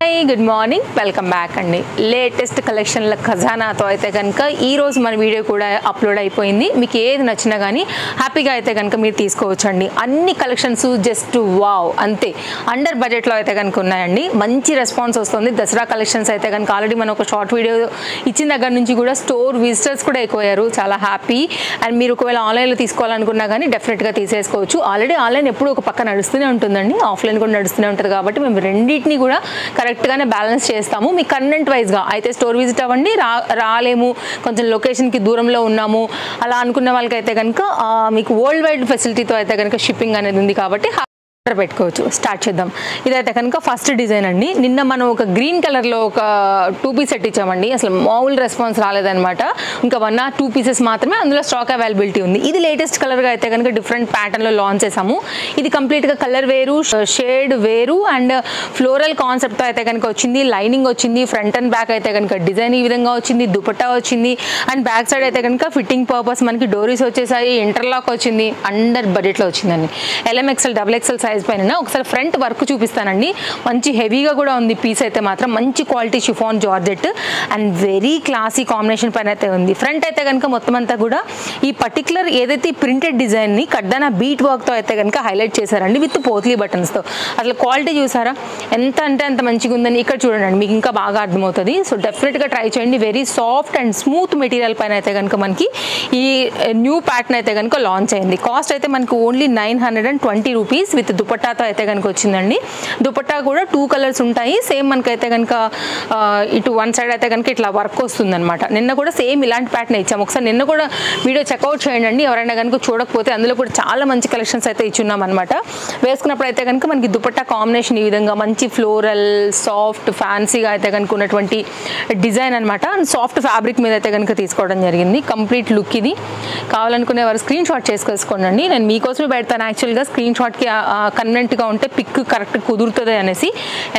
Hi, good morning. Welcome back అండి. Latest కలెక్షన్ల ఖజానాతో అయితే కనుక ఈరోజు మన వీడియో కూడా అప్లోడ్ అయిపోయింది. మీకు ఏది నచ్చినా కానీ హ్యాపీగా అయితే కనుక మీరు తీసుకోవచ్చండి. అన్ని కలెక్షన్స్ జస్ట్ వావ్ అంతే, అండర్ బడ్జెట్లో అయితే కనుక ఉన్నాయండి. మంచి రెస్పాన్స్ వస్తుంది. దసరా కలెక్షన్స్ అయితే కనుక ఆల్రెడీ మనం ఒక షార్ట్ వీడియో ఇచ్చిన దగ్గర నుంచి కూడా స్టోర్ విజిటర్స్ కూడా ఎక్కువయ్యారు. చాలా హ్యాపీ. అండ్ మీరు ఒకవేళ ఆన్లైన్లో తీసుకోవాలనుకున్నా కానీ డెఫినెట్గా తీసేసుకోవచ్చు. ఆల్రెడీ ఆన్లైన్ ఎప్పుడు ఒక పక్క నడుస్తూనే ఉంటుందండి, ఆఫ్లైన్ కూడా నడుస్తూనే ఉంటుంది. కాబట్టి మేము రెండింటిని కూడా కరెక్ట్గానే బ్యాలెన్స్ చేస్తాము. మీ కన్వెంట్ వైజ్గా అయితే స్టోర్ విజిట్ అవ్వండి, రాలేము కొంచెం లొకేషన్కి దూరంలో ఉన్నాము అలా అనుకున్న వాళ్ళకైతే కనుక మీకు వరల్డ్ వైడ్ ఫెసిలిటీతో అయితే కనుక షిప్పింగ్ అనేది ఉంది కాబట్టి పెట్టుకోవచ్చు. స్టార్ట్ చేద్దాం. ఇదైతే కనుక ఫస్ట్ డిజైన్ అండి. నిన్న మనం ఒక గ్రీన్ కలర్లో ఒక 2 పీస్ సెట్ ఇచ్చామండి. అసలు మామూలు రెస్పాన్స్ రాలేదనమాట. ఇంకా 1 or 2 పీసెస్ మాత్రమే అందులో స్టాక్ అవైలబిలిటీ ఉంది. ఇది లేటెస్ట్ కలర్గా అయితే కనుక డిఫరెంట్ ప్యాటర్న్లో లాంచ్ చేసాము. ఇది కంప్లీట్గా కలర్ వేరు, షేడ్ వేరు అండ్ ఫ్లోరల్ కాన్సెప్ట్తో అయితే కనుక వచ్చింది. లైనింగ్ వచ్చింది, ఫ్రంట్ అండ్ బ్యాక్ అయితే కనుక డిజైన్ ఈ విధంగా వచ్చింది, దుపట్టా వచ్చింది అండ్ బ్యాక్ సైడ్ అయితే కనుక ఫిట్టింగ్ పర్పస్ మనకి డోరీస్ వచ్చేసాయి, ఇంటర్లాక్ వచ్చింది, అండర్ బడ్జెట్లో వచ్చిందండి. LMXL XXL సైజ్ పైన ఒకసారి ఫ్రంట్ వర్క్ చూపిస్తానండి. మంచి హెవీగా కూడా ఉంది పీస్ అయితే మాత్రం. మంచి quality chiffon georgette and very classy combination పైన అయితే ఉంది. ఫ్రంట్ అయితే కనుక మొత్తం అంతా కూడా ఈ పర్టికులర్ ఏదైతే ప్రింటెడ్ డిజైన్ని కడ్డాన బీట్ వర్క్తో అయితే కనుక హైలైట్ చేశారండి విత్ పోత్లీ బటన్స్తో. అసలు క్వాలిటీ చూసారా ఎంత అంటే అంత మంచిగా ఉందని. ఇక్కడ చూడండి మీకు ఇంకా బాగా అర్థమవుతుంది. సో డెఫినెట్గా ట్రై చేయండి. Very soft and smooth material పైన అయితే కనుక మనకి ఈ న్యూ ప్యాటర్న్ అయితే కనుక లాంచ్ అయింది. కాస్ట్ అయితే మనకి ఓన్లీ 920 రూపీస్ విత్ దుపట్టాతో అయితే కనుక వచ్చిందండి. దుపట్టా కూడా 2 కలర్స్ ఉంటాయి. సేమ్ మనకైతే కనుక ఇటు వన్ సైడ్ అయితే కనుక ఇట్లా వర్క్ వస్తుందన్నమాట. నిన్న కూడా సేమ్ ఇలాంటి ప్యాటర్న్ ఇచ్చాము. ఒకసారి నిన్న కూడా వీడియో చెక్అవుట్ చేయండి. ఎవరైనా కనుక చూడకపోతే అందులో కూడా చాలా మంచి కలెక్షన్స్ అయితే ఇచ్చున్నాం అనమాట. వేసుకున్నప్పుడు అయితే కనుక మనకి దుపట్టా కాంబినేషన్ ఈ విధంగా మంచి ఫ్లోరల్ సాఫ్ట్ ఫ్యాన్సీగా అయితే కనుక ఉన్నటువంటి డిజైన్ అనమాట. సాఫ్ట్ ఫ్యాబ్రిక్ మీద అయితే కనుక తీసుకోవడం జరిగింది. కంప్లీట్ లుక్ ఇది. కావాలనుకునే వారు స్క్రీన్ షాట్ చేసుకోండి. నేను మీకోసమే పెడతాను. యాక్చువల్గా స్క్రీన్ షాట్కి కన్వెంట్గా ఉంటే పిక్ కరెక్ట్ కుదురుతుంది అనేసి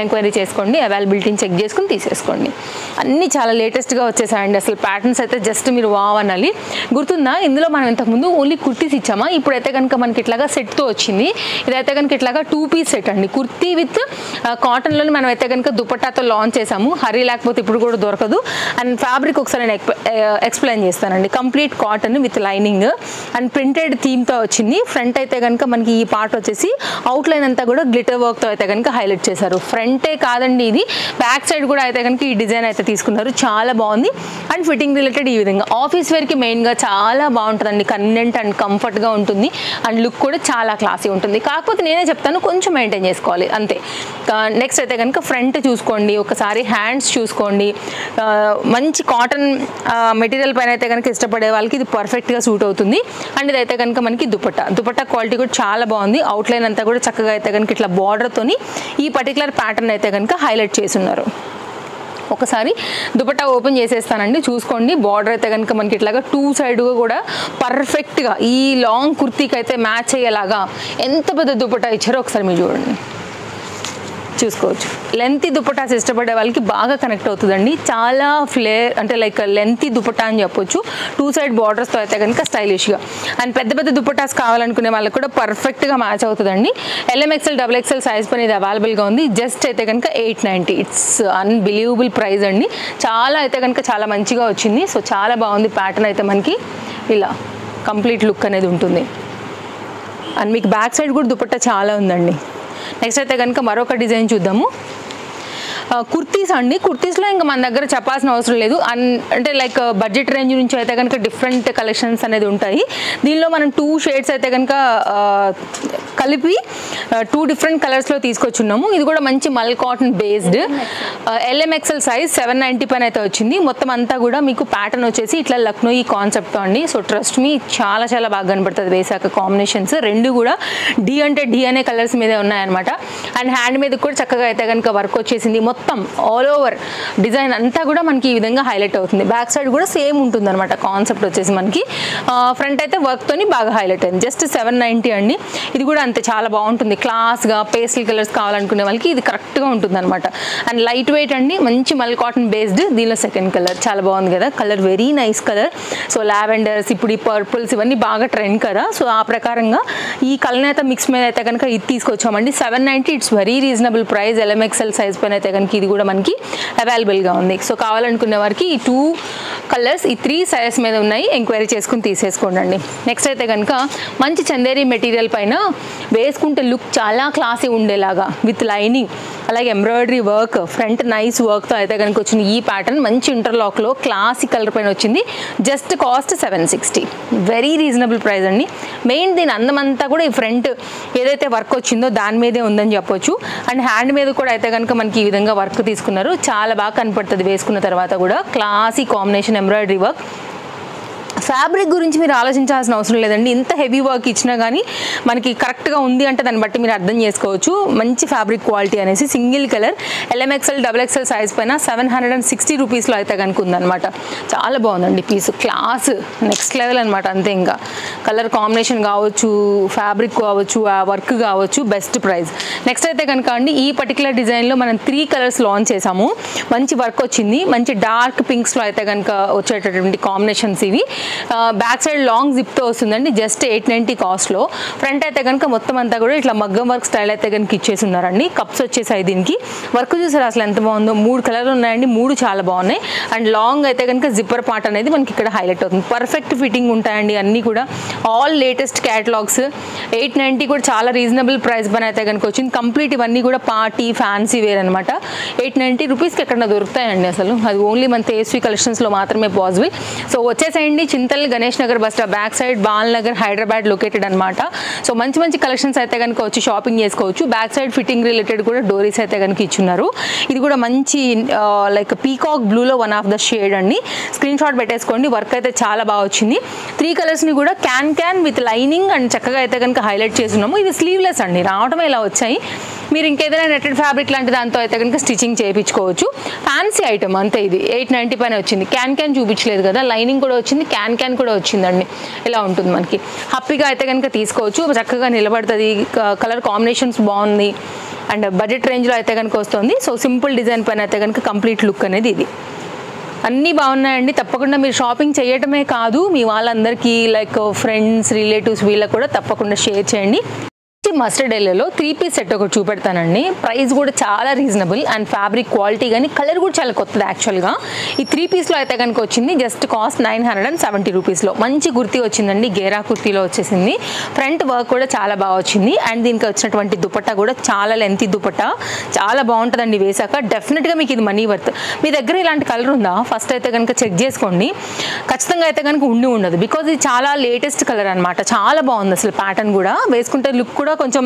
ఎంక్వైరీ చేసుకోండి. అవైలబిలిటీని చెక్ చేసుకుని తీసేసుకోండి. అన్నీ చాలా లేటెస్ట్గా వచ్చేసాయండి. అసలు ప్యాటర్న్స్ అయితే జస్ట్ మీరు వావ్ అనాలి. గుర్తుందా, ఇందులో మనం ఇంతకుముందు ఓన్లీ కుర్తీస్ ఇచ్చామా, ఇప్పుడైతే కనుక మనకి ఇట్లాగా సెట్తో వచ్చింది. ఇదైతే కనుక ఇట్లాగా 2 పీస్ సెట్ అండి. కుర్తీ విత్ కాటన్లోని మనం అయితే కనుక దుపట్టాతో లాంచ్ చేసాము. హరీ లేకపోతే ఇప్పుడు కూడా దొరకదు. అండ్ ఫ్యాబ్రిక్ ఒకసారి నేను ఎక్స్ప్లెయిన్ చేస్తానండి. Complete cotton with lining and printed థీమ్తో వచ్చింది. ఫ్రంట్ అయితే కనుక మనకి ఈ పార్ట్ వచ్చేసి అవుట్లైన్ అంతా కూడా గ్లిటర్ వర్క్తో అయితే కనుక హైలైట్ చేశారు. ఫ్రంటే కాదండి, ఇది బ్యాక్ సైడ్ కూడా అయితే కనుక ఈ డిజైన్ అయితే తీసుకున్నారు. చాలా బాగుంది. అండ్ ఫిట్టింగ్ రిలేటెడ్ ఈ విధంగా ఆఫీస్ వేర్కి మెయిన్గా చాలా బాగుంటుందండి. కన్వెంట్ అండ్ కంఫర్ట్గా ఉంటుంది అండ్ లుక్ కూడా చాలా క్లాసీ ఉంటుంది. కాకపోతే నేనే చెప్తాను కొంచెం మెయింటైన్ చేసుకోవాలి అంతే. నెక్స్ట్ అయితే కనుక ఫ్రంట్ చూసుకోండి, ఒకసారి హ్యాండ్స్ చూసుకోండి. మంచి కాటన్ మెటీరియల్ పైన అయితే కనుక ఇష్టపడే వాళ్ళకి ఇది పర్ఫెక్ట్గా సూట్ అవుతుంది. అండ్ ఇదైతే కనుక మనకి దుపట్టా క్వాలిటీ కూడా చాలా బాగుంది. అవుట్లైన్ అంతా కూడా చక్కగా అయితే కనుక ఇట్లా బార్డర్తోని ఈ పర్టికులర్ ప్యాటర్న్ అయితే కనుక హైలైట్ చేస్తున్నారు. ఒకసారి దుపట్టా ఓపెన్ చేసేస్తానండి, చూసుకోండి. బార్డర్ అయితే కనుక మనకి ఇట్లాగా 2 సైడ్గా కూడా పర్ఫెక్ట్గా ఈ లాంగ్ కుర్తీకి అయితే మ్యాచ్ అయ్యేలాగా ఎంత పెద్ద దుపట్టా ఇచ్చారో ఒకసారి మీరు చూడండి, చూసుకోవచ్చు. లెంతీ దుపట్టాస్ ఇష్టపడే వాళ్ళకి బాగా కనెక్ట్ అవుతుందండి. చాలా ఫ్లేర్ అంటే లైక్ లెంతీ దుపట్టా అని చెప్పొచ్చు. 2 సైడ్ బార్డర్స్తో అయితే కనుక స్టైలిష్గా. అండ్ పెద్ద దుపట్టాస్ కావాలనుకునే వాళ్ళకి కూడా పర్ఫెక్ట్గా మ్యాచ్ అవుతుందండి. LMXL XXL సైజ్ పని ఇది అవైలబుల్గా ఉంది. జస్ట్ అయితే కనుక 890. ఇట్స్ అన్బిలీవబుల్ ప్రైస్ అండి. చాలా అయితే కనుక చాలా మంచిగా వచ్చింది. సో చాలా బాగుంది. ప్యాటర్న్ అయితే మనకి ఇలా కంప్లీట్ లుక్ అనేది ఉంటుంది. అండ్ మీకు బ్యాక్ సైడ్ కూడా దుపట్టా చాలా ఉందండి. నెక్స్ట్ అయితే కనుక మరొక డిజైన్ చూద్దాము. కుర్తీస్ అండి. కుర్తీస్లో ఇంకా మన దగ్గర చెప్పాల్సిన అవసరం లేదు. అంటే లైక్ బడ్జెట్ రేంజ్ నుంచి అయితే కనుక డిఫరెంట్ కలెక్షన్స్ అనేది ఉంటాయి. దీనిలో మనం 2 షేడ్స్ అయితే కనుక కలిపి 2 డిఫరెంట్ కలర్స్లో తీసుకొచ్చున్నాము. ఇది కూడా మంచి మల్ కాటన్ బేస్డ్ LMXL సైజ్ 790 పైన అయితే వచ్చింది. మొత్తం అంతా కూడా మీకు ప్యాటర్న్ వచ్చేసి ఇట్లా లక్నో ఈ కాన్సెప్ట్తో అండి. సో ట్రస్ట్ మీ చాలా చాలా బాగా కనబడుతుంది. వేసాక కాంబినేషన్స్ రెండు కూడా డి అంటే డి అనే కలర్స్ మీదే ఉన్నాయన్నమాట. అండ్ హ్యాండ్ మీద కూడా చక్కగా అయితే కనుక వర్క్ వచ్చేసింది. మొత్తం ఆల్ ఓవర్ డిజైన్ అంతా కూడా మనకి ఈ విధంగా హైలైట్ అవుతుంది. బ్యాక్ సైడ్ కూడా సేమ్ ఉంటుంది అనమాట. కాన్సెప్ట్ వచ్చేసి మనకి ఫ్రంట్ అయితే వర్క్తోని బాగా హైలైట్ అయింది. జస్ట్ 790 అండి. ఇది కూడా అంతే చాలా బాగుంటుంది. క్లాస్గా పేస్టల్ కలర్స్ కావాలనుకునే వాళ్ళకి ఇది కరెక్ట్గా ఉంటుంది అనమాట. అండ్ లైట్ వెయిట్ అండి. మంచి మల్ కాటన్ బేస్డ్. దీనిలో సెకండ్ కలర్ చాలా బాగుంది కదా, colour very nice colour. So lavenders ఇప్పుడు ఈ పర్పుల్స్ ఇవన్నీ బాగా ట్రెండ్ కదా. సో ఆ ప్రకారంగా ఈ కలనేత మిక్స్ మీద అయితే కనుక ఇది తీసుకొచ్చామండి. 790. It's very reasonable price. LMXL size పైన అయితే కనుక కనుక ఇది కూడా మనకి అవైలబుల్గా ఉంది. సో కావాలనుకునే వారికి ఈ 2 కలర్స్ ఈ 3 సైజెస్ మీద ఉన్నాయి, ఎంక్వైరీ చేసుకుని తీసేసుకోండి. నెక్స్ట్ అయితే కనుక మంచి చందేరి మెటీరియల్ పైన వేసుకుంటే లుక్ చాలా క్లాసీ ఉండేలాగా విత్ లైనింగ్ అలాగే ఎంబ్రాయిడరీ వర్క్ ఫ్రంట్ నైస్ వర్క్తో అయితే కనుక వచ్చింది. ఈ ప్యాటర్న్ మంచి ఇంటర్లాక్లో క్లాసిక్ కలర్ పైన వచ్చింది. Just cost 760, very reasonable price అండి. మెయిన్ దీని అందమంతా కూడా ఈ ఫ్రంట్ ఏదైతే వర్క్ వచ్చిందో దాని మీదే ఉందని చెప్పొచ్చు. అండ్ హ్యాండ్ మీద కూడా అయితే కనుక మనకి ఈ విధంగా వర్క్ తీసుకున్నారు, చాలా బాగా కనపడుతుంది వేసుకున్న తర్వాత కూడా. Classy combination embroidery work. Fabric గురించి మీరు ఆలోచించాల్సిన అవసరం లేదండి. ఇంత హెవీ వర్క్ ఇచ్చినా కానీ మనకి కరెక్ట్గా ఉంది అంటే దాన్ని బట్టి మీరు అర్థం చేసుకోవచ్చు మంచి ఫ్యాబ్రిక్ క్వాలిటీ అనేసి. Single colour LMXL XXL size పైన 760 రూపీస్లో అయితే కనుక ఉందన్నమాట. చాలా బాగుందండి పీస్, క్లాస్ నెక్స్ట్ లెవెల్ అనమాట. అంతే, ఇంకా కలర్ కాంబినేషన్ కావచ్చు, ఫ్యాబ్రిక్ కావచ్చు, ఆ వర్క్ కావచ్చు, బెస్ట్ ప్రైస్. నెక్స్ట్ అయితే కనుక అండి ఈ పర్టికులర్ డిజైన్లో మనం 3 కలర్స్ లాంచ్ చేసాము. మంచి వర్క్ వచ్చింది, మంచి డార్క్ పింక్స్లో అయితే కనుక వచ్చేటటువంటి కాంబినేషన్స్ ఇవి. బ్యాక్ సైడ్ లాంగ్ జిప్తో వస్తుందండి, జస్ట్ 890 కాస్ట్లో. ఫ్రంట్ అయితే కనుక మొత్తం అంతా కూడా ఇట్లా మగ్గం వర్క్ స్టైల్ అయితే కనుక ఇచ్చేసి ఉన్నారండి. కప్స్ వచ్చేసాయి దీనికి. వర్క్ చూసారు అసలు ఎంత బాగుందో. 3 కలర్లు ఉన్నాయండి, 3 చాలా బాగున్నాయి. అండ్ లాంగ్ అయితే కనుక జిప్పర్ పార్ట్ అనేది మనకి ఇక్కడ హైలైట్ అవుతుంది. పర్ఫెక్ట్ ఫిట్టింగ్ ఉంటాయండి అన్నీ కూడా. All latest catalogues. 890 కూడా చాలా రీజనబుల్ ప్రైస్ పైన అయితే కనుక వచ్చింది. కంప్లీట్ ఇవన్నీ కూడా పార్టీ ఫ్యాన్సీ వేర్ అనమాట. 890 రూపీస్కి ఎక్కడ దొరుకుతాయండి అసలు. అది ఓన్లీ మన తేజస్వి కలెక్షన్స్లో మాత్రమే పాసిబుల్. సో వచ్చేసేయండి Chintal Ganesh Nagar bus stop back side Bal Nagar Hyderabad located అనమాట. సో మంచి మంచి కలెక్షన్స్ అయితే కనుక వచ్చి షాపింగ్ చేసుకోవచ్చు. బ్యాక్ సైడ్ ఫిట్టింగ్ రిలేటెడ్ కూడా డోరీస్ అయితే కనుక ఇచ్చున్నారు. ఇది కూడా మంచి లైక్ పీకాక్ బ్లూలో వన్ ఆఫ్ ద షేడ్ అండి. స్క్రీన్ షాట్ పెట్టేసుకోండి. వర్క్ అయితే చాలా బాగా వచ్చింది. 3 కలర్స్ని కూడా క్యాన్ విత్ లైనింగ్ అండ్ చక్కగా అయితే కనుక హైలైట్ చేస్తున్నాము. ఇది స్లీవ్లెస్ అండి, రావడం ఇలా వచ్చాయి. మీరు ఇంకేదైనా నెట్టెడ్ ఫ్యాబ్రిక్ లాంటి దాంతో అయితే కనుక స్టిచ్చింగ్ చేయించుకోవచ్చు. ఫ్యాన్సీ ఐటమ్ అంతే. ఇది 890 పైన వచ్చింది. క్యాన్ చూపించలేదు కదా, లైనింగ్ కూడా వచ్చింది, క్యాన్ కూడా వచ్చిందండి. ఇలా ఉంటుంది మనకి. హ్యాపీగా అయితే కనుక తీసుకోవచ్చు, చక్కగా నిలబడుతుంది. కలర్ కాంబినేషన్స్ బాగుంది అండ్ బడ్జెట్ రేంజ్లో అయితే కనుక వస్తుంది. సో సింపుల్ డిజైన్ పైన అయితే కనుక కంప్లీట్ లుక్ అనేది ఇది. అన్నీ బాగున్నాయండి. తప్పకుండా మీరు షాపింగ్ చేయటమే కాదు, మీ వాళ్ళందరికీ లైక్ ఫ్రెండ్స్ రిలేటివ్స్ వీళ్ళకి కూడా తప్పకుండా షేర్ చేయండి. మస్టర్డ్ ఎల్లోలో 3 పీస్ సెట్ ఒకటి చూపెడతానండి. ప్రైస్ కూడా చాలా రీజనబుల్ అండ్ ఫ్యాబ్రిక్ క్వాలిటీ కానీ కలర్ కూడా చాలా కొత్తది యాక్చువల్గా. ఈ 3 పీస్లో అయితే కనుక వచ్చింది. జస్ట్ కాస్ట్ 970 రూపీస్లో. మంచి కుర్తీ వచ్చిందండి, గేరా కుర్తీలో వచ్చేసింది. ఫ్రంట్ వర్క్ కూడా చాలా బాగా వచ్చింది. అండ్ దీనికి వచ్చినటువంటి దుపట్టా కూడా చాలా లెంతీ దుపట్టా, చాలా బాగుంటుందండి వేసాక. డెఫినెట్గా మీకు ఇది మనీ వర్త్. మీ దగ్గర ఇలాంటి కలర్ ఉందా ఫస్ట్ అయితే కనుక చెక్ చేసుకోండి. ఖచ్చితంగా అయితే కనుక ఉండదు, బికాజ్ ఇది చాలా లేటెస్ట్ కలర్ అనమాట. చాలా బాగుంది అసలు. ప్యాటర్న్ కూడా వేసుకుంటే లుక్ కూడా కొంచెం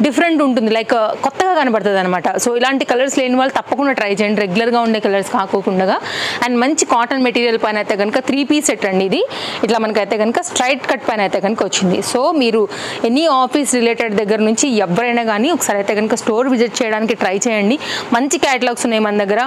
డిఫరెంట్ ఉంటుంది, లైక్ కొత్తగా కనబడుతుంది అనమాట. సో ఇలాంటి కలర్స్ లేని వాళ్ళు తప్పకుండా ట్రై చేయండి, రెగ్యులర్గా ఉండే కలర్స్ కాకోకుండా. అండ్ మంచి కాటన్ మెటీరియల్ పైన అయితే కనుక 3 పీస్ సెట్ అండి ఇది. ఇట్లా మనకైతే కనుక స్ట్రైట్ కట్ పైన అయితే కనుక వచ్చింది. సో మీరు ఎనీ ఆఫీస్ రిలేటెడ్ దగ్గర నుంచి ఎవరైనా కానీ ఒకసారి అయితే కనుక స్టోర్ విజిట్ చేయడానికి ట్రై చేయండి. మంచి క్యాటలాగ్స్ ఉన్నాయి మన దగ్గర.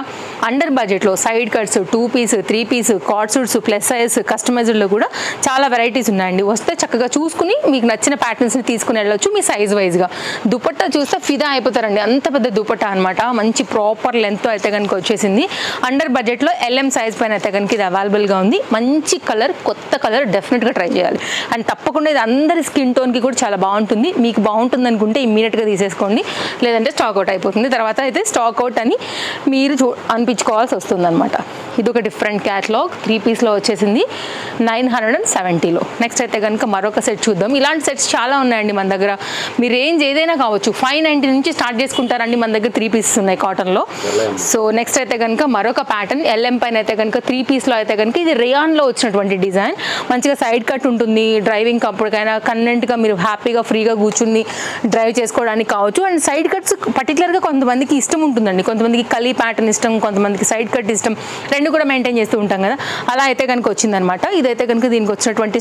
అండర్ బడ్జెట్లో side cuts, 2 piece 3 piece cord suits, plus size కస్టమైజ్డ్లో కూడా చాలా వెరైటీస్ ఉన్నాయండి. వస్తే చక్కగా చూసుకుని మీకు నచ్చిన ప్యాటర్న్స్ని తీసుకుని వెళ్ళొచ్చు మీ సైజ్ వైజ్గా. దుపట్టా చూస్తే ఫిదా అయిపోతారండి, అంత పెద్ద దుపట్టా అనమాట. మంచి ప్రాపర్ లెంత్తో అయితే కనుక వచ్చేసింది. అండర్ బడ్జెట్లో LM సైజ్ పైన అయితే కనుక ఇది అవైలబుల్గా ఉంది. మంచి కలర్, కొత్త కలర్, డెఫినెట్గా ట్రై చేయాలి. అండ్ తప్పకుండా ఇది అందరి స్కిన్ టోన్కి కూడా చాలా బాగుంటుంది. మీకు బాగుంటుంది అనుకుంటే ఇమ్మీడియట్గా తీసేసుకోండి, లేదంటే స్టాక్ అవుట్ అయిపోతుంది. తర్వాత అయితే స్టాక్ అవుట్ అని మీరు అనిపించుకోవాల్సి వస్తుంది అనమాట. ఇది ఒక డిఫరెంట్ క్యాటలాగ్ 3 పీస్లో వచ్చేసింది 970లో. నెక్స్ట్ అయితే కనుక మరొక సెట్ చూద్దాం. ఇలాంటి సెట్స్ చాలా ఉన్నాయండి మన దగ్గర. మీ రేంజ్ ఏదైనా కావచ్చు, 590 నుంచి స్టార్ట్ చేసుకుంటారండి మన దగ్గర. 3 పీసెస్ ఉన్నాయి కాటన్లో. సో నెక్స్ట్ అయితే కనుక మరొక ప్యాటర్న్ LM పైన అయితే కనుక 3 పీస్లో అయితే కనుక ఇది రేయాన్లో వచ్చినటువంటి డిజైన్. మంచిగా సైడ్ కట్ ఉంటుంది. డ్రైవింగ్ అప్పటికైనా కన్వెంట్గా మీరు హ్యాపీగా ఫ్రీగా కూర్చుని డ్రైవ్ చేసుకోవడానికి కావచ్చు. అండ్ సైడ్ కట్స్ పర్టికులర్గా కొంతమందికి ఇష్టం ఉంటుందండి. కొంతమందికి కలీ ప్యాటర్న్ ఇష్టం, కొంతమందికి సైడ్ కట్ ఇష్టం. రెండు కూడా మెయింటైన్ చేస్తూ ఉంటాం కదా, అలా అయితే కనుక వచ్చిందనమాట. ఇదైతే కనుక దీనికి వచ్చినటువంటి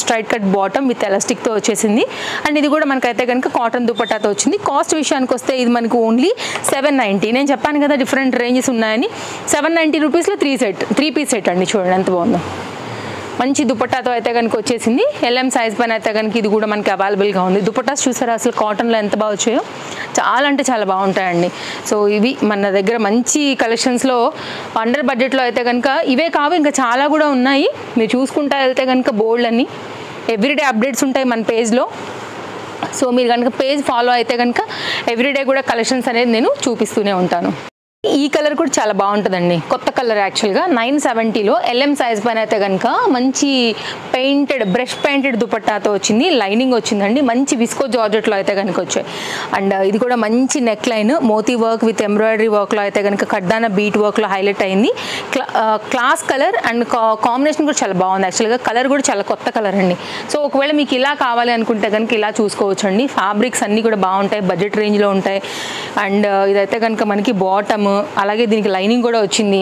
స్ట్రైట్ కట్ బాటమ్ విత్ ఎలాస్టిక్తో వచ్చేసింది. అండ్ ఇది కూడా మనకైతే కనుక కాటన్ దుపట్టాతో వచ్చింది. కాస్ట్ విషయానికి వస్తే ఇది మనకు ఓన్లీ 790. నేను చెప్పాను కదా డిఫరెంట్ రేంజెస్ ఉన్నాయని. 790 రూపీస్లో 3 పీస్ సెట్ అండి. చూడండి ఎంత బాగుందో. మంచి దుపట్టాతో అయితే కనుక వచ్చేసింది. LM సైజ్ పైన అయితే కనుక ఇది కూడా మనకి అవైలబుల్గా ఉంది. దుపట్టాస్ చూసారా అసలు కాటన్లో ఎంత బాగా వచ్చాయో, చాలా అంటే చాలా బాగుంటాయండి. సో ఇవి మన దగ్గర మంచి కలెక్షన్స్లో అండర్ బడ్జెట్లో అయితే కనుక ఇవే కావు, ఇంకా చాలా కూడా ఉన్నాయి. మీరు చూసుకుంటా వెళ్తే కనుక బోల్డ్ అని ఎవ్రీడే అప్డేట్స్ ఉంటాయి మన పేజ్లో. సో మీరు కనుక పేజ్ ఫాలో అయితే కనుక ఎవ్రీడే కూడా కలెక్షన్స్ అనేది నేను చూపిస్తూనే ఉంటాను. ఈ కలర్ కూడా చాలా బాగుంటుందండి, కొత్త కలర్ యాక్చువల్గా 970లో LM సైజ్ పైన అయితే కనుక మంచి పెయింటెడ్ బ్రష్ పెయింటెడ్ దుపట్టాతో వచ్చింది, లైనింగ్ వచ్చిందండి, మంచి విస్కో జార్జెట్లో అయితే కనుక వచ్చాయి. అండ్ ఇది కూడా మంచి నెక్ లైన్ మోతీ వర్క్ విత్ ఎంబ్రాయిడరీ వర్క్లో అయితే కనుక కడ్దాన బీట్ వర్క్లో హైలైట్ అయింది. క్లాస్ కలర్ అండ్ కాంబినేషన్ కూడా చాలా బాగుంది. యాక్చువల్గా కలర్ కూడా చాలా కొత్త కలర్ అండి. సో ఒకవేళ మీకు ఇలా కావాలి అనుకుంటే కనుక ఇలా చూసుకోవచ్చు అండి. ఫ్యాబ్రిక్స్ అన్నీ కూడా బాగుంటాయి, బడ్జెట్ రేంజ్లో ఉంటాయి. అండ్ ఇదైతే కనుక మనకి బాటమ్, అలాగే దీనికి లైనింగ్ కూడా వచ్చింది.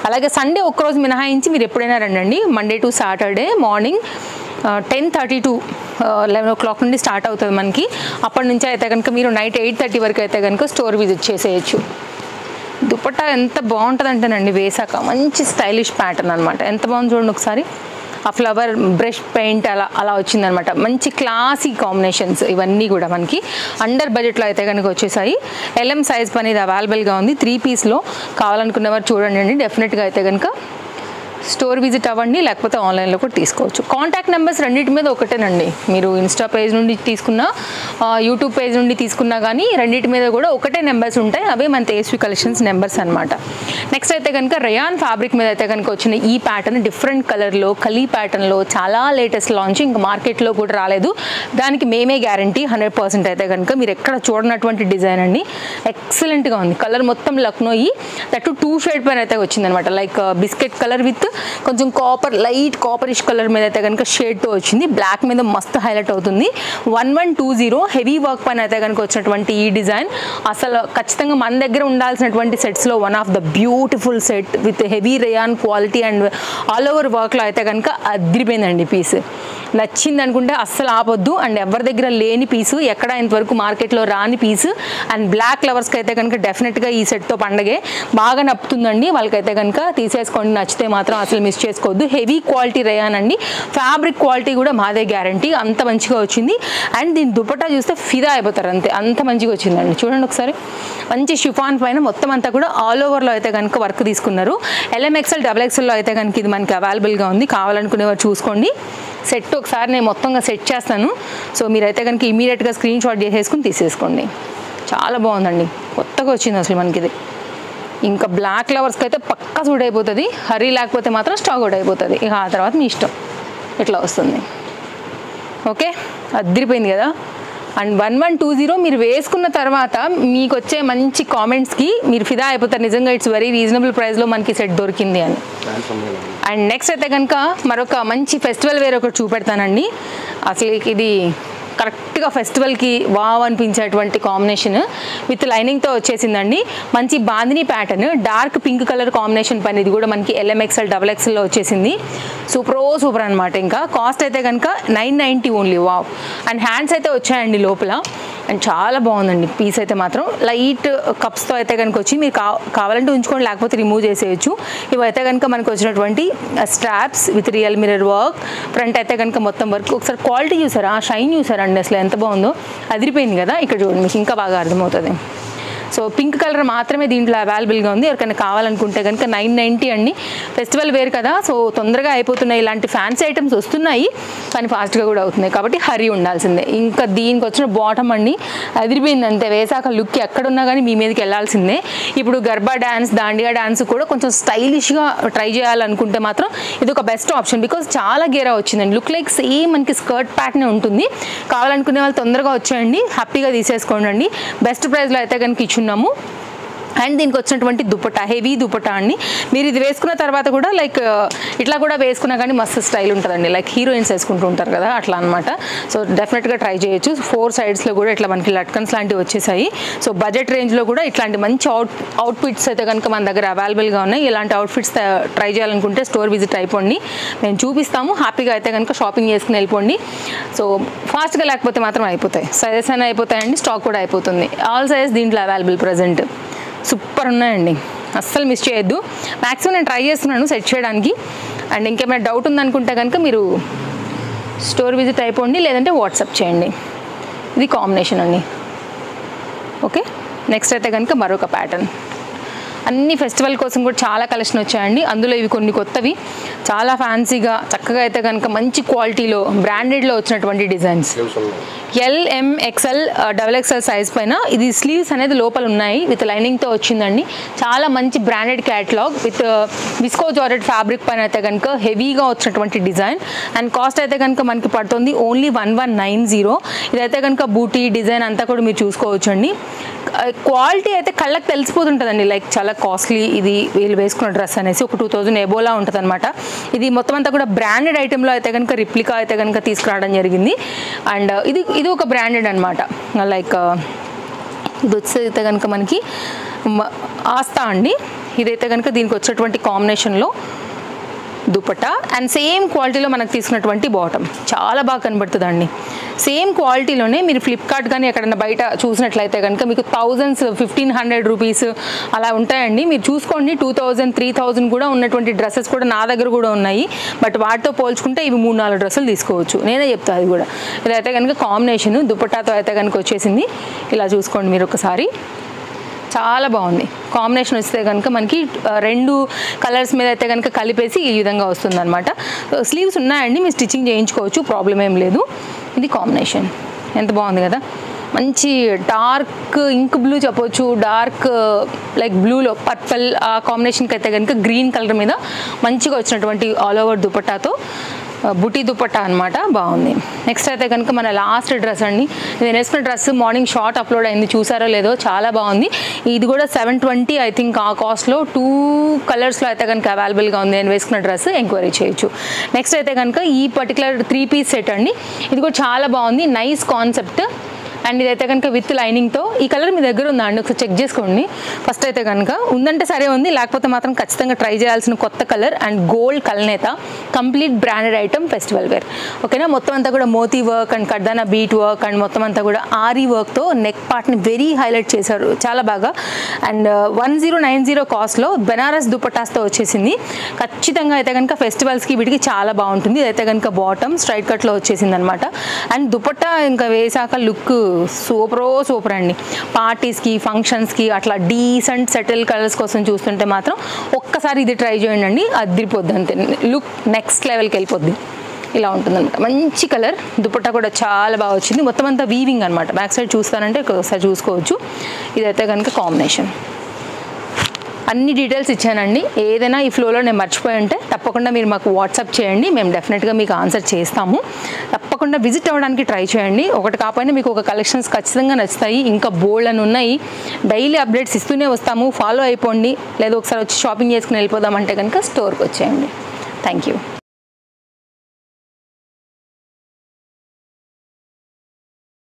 అలాగే సండే ఒక్కరోజు మినహాయించి మీరు ఎప్పుడైనా రండి, Monday to Saturday morning 10:30 to 11 o'clock నుండి స్టార్ట్ అవుతుంది మనకి. అప్పటి నుంచి అయితే కనుక మీరు నైట్ 8:30 వరకు అయితే కనుక స్టోర్ విజిట్ చేసేయచ్చు. దుపట్టా ఎంత బాగుంటుంది అంటేనండి, వేసాక మంచి స్టైలిష్ ప్యాటర్న్ అనమాట. ఎంత బాగుంది చూడండి ఒకసారి, ఆ ఫ్లవర్ బ్రష్ పెయింట్ అలా వచ్చిందనమాట. మంచి క్లాసీ కాంబినేషన్స్ ఇవన్నీ కూడా మనకి అండర్ బడ్జెట్లో అయితే కనుక వచ్చేసాయి. LM సైజ్ పని ఇది అవైలబుల్గా ఉంది. 3 పీస్లో కావాలనుకునేవారు చూడండి అండి. డెఫినెట్గా అయితే కనుక స్టోర్ విజిట్ అవ్వండి, లేకపోతే ఆన్లైన్లో కూడా తీసుకోవచ్చు. కాంటాక్ట్ నెంబర్స్ రెండింటి మీద ఒకటేనండి. మీరు ఇన్స్టా పేజ్ నుండి తీసుకున్నా, యూట్యూబ్ పేజ్ నుండి తీసుకున్నా కానీ రెండింటి మీద కూడా ఒకటే నెంబర్స్ ఉంటాయి. అవే మన తేజస్వి కలెక్షన్స్ నెంబర్స్ అనమాట. నెక్స్ట్ అయితే కనుక రయాన్ ఫ్యాబ్రిక్ మీద అయితే కనుక వచ్చిన ఈ ప్యాటర్న్ డిఫరెంట్ కలర్లో కలీ ప్యాటర్న్లో చాలా లేటెస్ట్ లాంచ్, ఇంకా మార్కెట్లో కూడా రాలేదు. దానికి మేమే గ్యారంటీ 100% అయితే కనుక. మీరు ఎక్కడ చూడనటువంటి డిజైన్ అండి, ఎక్సలెంట్గా ఉంది. కలర్ మొత్తం లక్నోయి, దట్టు 2 షేడ్ పైన అయితే వచ్చిందనమాట. లైక్ బిస్కెట్ కలర్ విత్ కొంచెం లైట్ కాపరిష్ కలర్ మీద అయితే కనుక షేడ్తో వచ్చింది. బ్లాక్ మీద మస్తు హైలైట్ అవుతుంది. 1120 హెవీ వర్క్ పైన అయితే కనుక వచ్చినటువంటి ఈ డిజైన్ అసలు ఖచ్చితంగా మన దగ్గర ఉండాల్సినటువంటి సెట్స్లో one of the beautiful set with heavy rayon quality and all over వర్క్లో అయితే కనుక అదిరిపోయిందండి. పీస్ నచ్చింది అనుకుంటే అస్సలు ఆపొద్దు. అండ్ ఎవరి దగ్గర లేని పీసు, ఎక్కడ ఇంతవరకు మార్కెట్లో రాని పీసు, అండ్ బ్లాక్ లవర్స్కి అయితే కనుక డెఫినెట్గా ఈ సెట్తో పండగే బాగా నప్పుతుందండి. వాళ్ళకైతే కనుక తీసేసుకోండి, నచ్చితే మాత్రం అసలు మిస్ చేసుకోవద్దు. హెవీ క్వాలిటీ రేయాన్ అండి, ఫ్యాబ్రిక్ క్వాలిటీ కూడా మాదే గ్యారంటీ, అంత మంచిగా వచ్చింది. అండ్ దీని దుపట్టా చూస్తే ఫిదా అయిపోతారు అంతే, అంత మంచిగా వచ్చిందండి. చూడండి ఒకసారి, మంచి షిఫాన్ పైన మొత్తం అంతా కూడా ఆల్ ఓవర్లో అయితే కనుక వర్క్ తీసుకున్నారు. LM XL XXLలో అయితే కనుక ఇది మనకి అవైలబుల్గా ఉంది. కావాలనుకునేవారు చూసుకోండి. సెట్ ఒకసారి నేను మొత్తంగా సెట్ చేస్తాను. సో మీరైతే కనుక ఇమీడియట్గా స్క్రీన్ షాట్ చేసేసుకుని తీసేసుకోండి. చాలా బాగుందండి, కొత్తగా వచ్చింది అసలు మనకి ఇది. ఇంకా బ్లాక్ లవర్స్కి అయితే పక్కా సూట్ అయిపోతుంది. హరీ లేకపోతే మాత్రం స్టాక్ అవుట్ అయిపోతుంది. ఇక ఆ తర్వాత మీ ఇష్టం, ఇట్లా వస్తుంది. ఓకే, అదిరిపోయింది కదా. అండ్ 1120 మీరు వేసుకున్న తర్వాత మీకు వచ్చే మంచి కామెంట్స్కి మీరు ఫిదా అయిపోతారు. నిజంగా ఇట్స్ వెరీ రీజనబుల్ ప్రైస్లో మనకి సెట్ దొరికింది అని. అండ్ నెక్స్ట్ అయితే కనుక మరొక మంచి ఫెస్టివల్ వేర్ ఒకటి చూపెడతానండి. అసలు ఇది కరెక్ట్గా ఫెస్టివల్కి వావ్ అనిపించేటువంటి కాంబినేషన్ విత్ లైనింగ్తో వచ్చేసిందండి. మంచి bandhani pattern, dark pink colour combination పైన ఇది కూడా మనకి LM XL XXLలో వచ్చేసింది. సూపర్ అనమాట. ఇంకా కాస్ట్ అయితే కనుక 990 ఓన్లీ. వావ్. అండ్ హ్యాండ్స్ అయితే వచ్చాయండి లోపల. అండ్ చాలా బాగుందండి పీస్ అయితే మాత్రం. లైట్ కప్స్తో అయితే కనుక వచ్చి మీరు కావాలంటే ఉంచుకోండి, లేకపోతే రిమూవ్ చేసేయచ్చు. ఇవైతే కనుక మనకు వచ్చినటువంటి straps with real mirror work. Front అయితే కనుక మొత్తం వర్క్. ఒకసారి క్వాలిటీ చూసారా, షైన్ చూసారండి, అసలు ఎంత బాగుందో, అదిరిపోయింది కదా. ఇక్కడ చూడండి, మీకు ఇంకా బాగా అర్థమవుతుంది. సో పింక్ కలర్ మాత్రమే దీంట్లో అవైలబుల్గా ఉంది. ఎవరికైనా కావాలనుకుంటే కనుక 990 అండి. ఫెస్టివల్ వేర్ కదా, సో తొందరగా అయిపోతున్నాయి. ఇలాంటి ఫ్యాన్సీ ఐటమ్స్ వస్తున్నాయి కానీ ఫాస్ట్గా కూడా అవుతున్నాయి, కాబట్టి హరీ ఉండాల్సిందే. ఇంకా దీనికి వచ్చిన బాటమ్ అండి అదిరిపోయింది అంతే. వేసాక లుక్ ఎక్కడున్నా కానీ మీ మీదకి వెళ్ళాల్సిందే. ఇప్పుడు గర్బా డ్యాన్స్, దాండియా డ్యాన్స్ కూడా కొంచెం స్టైలిష్గా ట్రై చేయాలనుకుంటే మాత్రం ఇది ఒక బెస్ట్ ఆప్షన్. బికాజ్ చాలా గేరా వచ్చిందండి. లుక్ లైక్ సేమ్ మనకి స్కర్ట్ ప్యాటర్నే ఉంటుంది. కావాలనుకునే వాళ్ళు తొందరగా వచ్చేయండి, హ్యాపీగా తీసేసుకోండి. బెస్ట్ ప్రైస్లో అయితే కనుక ఇచ్చున్నాము. అండ్ దీనికి వచ్చినటువంటి దుపట్టా, హెవీ దుపట్టా అండి. మీరు ఇది వేసుకున్న తర్వాత కూడా లైక్ ఇట్లా కూడా వేసుకున్నా కానీ మస్తు స్టైల్ ఉంటుందండి. లైక్ హీరోయిన్స్ వేసుకుంటూ ఉంటారు కదా, అట్లా అనమాట. సో డెఫినెట్గా ట్రై చేయొచ్చు. 4 సైడ్స్లో కూడా ఇట్లా మనకి లట్కన్స్ లాంటివి వచ్చేసాయి. సో బడ్జెట్ రేంజ్లో కూడా ఇట్లాంటి మంచి అవుట్ఫిట్స్ అయితే కనుక మన దగ్గర అవైలబుల్గా ఉన్నాయి. ఇలాంటి అవుట్ఫిట్స్ ట్రై చేయాలనుకుంటే స్టోర్ విజిట్ అయిపోండి, మేము చూపిస్తాము. హ్యాపీగా అయితే కనుక షాపింగ్ చేసుకుని వెళ్ళిపోండి. సో ఫాస్ట్గా లేకపోతే మాత్రం అయిపోతాయి, సైజెస్ అయినా అయిపోతాయండి, స్టాక్ కూడా అయిపోతుంది. ఆల్ సైజ్ దీంట్లో అవైలబుల్ ప్రజెంట్. సూపర్ ఉన్నాయండి, అస్సలు మిస్ చేయొద్దు. మ్యాక్సిమం నేను ట్రై చేస్తున్నాను సెట్ చేయడానికి. అండ్ ఇంకేమైనా డౌట్ ఉందనుకుంటే కనుక మీరు స్టోర్ విజిట్ అయిపోండి, లేదంటే వాట్సాప్ చేయండి. ఇది కాంబినేషన్ అండి. ఓకే, నెక్స్ట్ అయితే కనుక మరొక ప్యాటర్న్. అన్ని ఫెస్టివల్ కోసం కూడా చాలా కలెక్షన్ వచ్చాయండి. అందులో ఇవి కొన్ని కొత్తవి, చాలా ఫ్యాన్సీగా చక్కగా అయితే కనుక మంచి క్వాలిటీలో బ్రాండెడ్లో వచ్చినటువంటి designs. LM XL XXL size పైన ఇది స్లీవ్స్ అనేది లోపల ఉన్నాయి, విత్ లైనింగ్తో వచ్చిందండి. చాలా మంచి branded catalogue with visco georgette fabric పైన అయితే కనుక హెవీగా వచ్చినటువంటి డిజైన్. అండ్ కాస్ట్ అయితే కనుక మనకి పడుతుంది ఓన్లీ 1190. ఇదైతే కనుక బూటీ డిజైన్ అంతా కూడా మీరు చూసుకోవచ్చు అండి. క్వాలిటీ అయితే కళ్ళకి తెలిసిపోతుంటుందండి, లైక్ చాలా కాస్ట్లీ ఇది వీళ్ళు వేసుకున్న డ్రెస్ అనేసి ఒక 2000 ఎబోలా ఉంటుంది అనమాట. ఇది మొత్తం అంతా కూడా బ్రాండెడ్ ఐటెంలో అయితే కనుక రిప్లికా అయితే కనుక తీసుకురావడం జరిగింది. అండ్ ఇది ఒక బ్రాండెడ్ అనమాట. లైక్ ఇది వచ్చేదైతే కనుక మనకి ఆస్తా అండి. ఇదైతే కనుక దీనికి వచ్చేటువంటి కాంబినేషన్లో దుపట్టా అండ్ సేమ్ క్వాలిటీలో మనకు తీసుకున్నటువంటి బాటమ్ చాలా బాగా కనబడుతుందండి. సేమ్ క్వాలిటీలోనే మీరు ఫ్లిప్కార్ట్ కానీ ఎక్కడైనా బయట చూసినట్లయితే కనుక మీకు 1500 రూపీస్ అలా ఉంటాయండి. మీరు చూసుకోండి, 2000 3000 కూడా ఉన్నటువంటి డ్రెస్సెస్ కూడా నా దగ్గర కూడా ఉన్నాయి. బట్ వాటితో పోల్చుకుంటే ఇవి 3-4 డ్రెస్సులు తీసుకోవచ్చు, నేనే చెప్తాను. అది కూడా ఇదైతే కనుక కాంబినేషన్ దుపట్టాతో అయితే కనుక వచ్చేసింది. ఇలా చూసుకోండి మీరు ఒకసారి, చాలా బాగుంది కాంబినేషన్. వస్తే కనుక మనకి 2 కలర్స్ మీద అయితే కనుక కలిపేసి ఈ విధంగా వస్తుంది అనమాట. స్లీవ్స్ ఉన్నాయండి, మీరు స్టిచ్చింగ్ చేయించుకోవచ్చు, ప్రాబ్లం ఏం లేదు. ఇది కాంబినేషన్ ఎంత బాగుంది కదా, మంచి డార్క్ ఇంక్ బ్లూ చెప్పొచ్చు, డార్క్ లైక్ బ్లూలో పర్పల్ ఆ కాంబినేషన్కి అయితే కనుక గ్రీన్ కలర్ మీద మంచిగా వచ్చినటువంటి ఆల్ ఓవర్ దుపట్టాతో బుటీ దుపట్టా అనమాట, బాగుంది. నెక్స్ట్ అయితే కనుక మన లాస్ట్ డ్రెస్ అండి. నేను వేసుకున్న డ్రెస్ మార్నింగ్ షార్ట్ అప్లోడ్ అయింది, చూసారో లేదో, చాలా బాగుంది. ఇది కూడా 720 ఐ థింక్ ఆ కాస్ట్లో 2 కలర్స్లో అయితే కనుక అవైలబుల్గా ఉంది. నేను వేసుకున్న డ్రెస్ ఎంక్వైరీ చేయొచ్చు. నెక్స్ట్ అయితే కనుక ఈ పర్టికులర్ 3 పీస్ సెట్ అండి. ఇది కూడా చాలా బాగుంది, నైస్ కాన్సెప్ట్. అండ్ ఇదైతే కనుక విత్ లైనింగ్తో. ఈ కలర్ మీ దగ్గర ఉందా అండి, ఒకసారి చెక్ చేసుకోండి. ఫస్ట్ అయితే కనుక ఉందంటే సరే ఉంది, లేకపోతే మాత్రం ఖచ్చితంగా ట్రై చేయాల్సిన కొత్త కలర్. అండ్ గోల్డ్ కల్నేత complete branded item festival wear, ఓకేనా. మొత్తం అంతా కూడా మోతీ వర్క్ అండ్ కడ్దానా బీట్ వర్క్ అండ్ మొత్తం అంతా కూడా ఆరీ వర్క్తో నెక్ పార్ట్ని వెరీ హైలైట్ చేశారు, చాలా బాగా. అండ్ 1090 కాస్ట్లో బెనారస్ దుపట్టాస్తో వచ్చేసింది. ఖచ్చితంగా అయితే కనుక ఫెస్టివల్స్కి వీటికి చాలా బాగుంటుంది. ఇదైతే కనుక బాటమ్ స్ట్రైట్ కట్లో వచ్చేసింది అనమాట. అండ్ దుపట్టా ఇంకా వేసాక లుక్ సూపర్ అండి. పార్టీస్కి ఫంక్షన్స్కి అట్లా డీసెంట్ సెటిల్ కలర్స్ కోసం చూస్తుంటే మాత్రం ఒక్కసారి ఇది ట్రై చేయండి అండి, అదిరిపోద్ది అంతే. లుక్ నెక్స్ట్ లెవెల్కి వెళ్ళిపోద్ది. ఇలా ఉంటుందన్నమాట, మంచి కలర్. దుపట్టా కూడా చాలా బాగా వచ్చింది, మొత్తం అంతా వీవింగ్ అనమాట. బ్యాక్ సైడ్ చూస్తానంటే ఒకసారి చూసుకోవచ్చు. ఇదైతే కనుక కాంబినేషన్. అన్ని డీటెయిల్స్ ఇచ్చానండి. ఏదైనా ఈ ఫ్లోలో నేను మర్చిపోయి ఉంటే తప్పకుండా మీరు మాకు వాట్సాప్ చేయండి, మేము డెఫినెట్గా మీకు ఆన్సర్ చేస్తాము. తప్పకుండా విజిట్ అవ్వడానికి ట్రై చేయండి. ఒకటి కాకపోయినా మీకు ఒక కలెక్షన్స్ ఖచ్చితంగా నచ్చుతాయి. ఇంకా బోల్డ్ అని ఉన్నాయి, డైలీ అప్డేట్స్ ఇస్తూనే వస్తాము, ఫాలో అయిపోండి. లేదా ఒకసారి వచ్చి షాపింగ్ చేసుకుని వెళ్ళిపోదామంటే కనుక స్టోర్కి వచ్చేయండి. Thank you.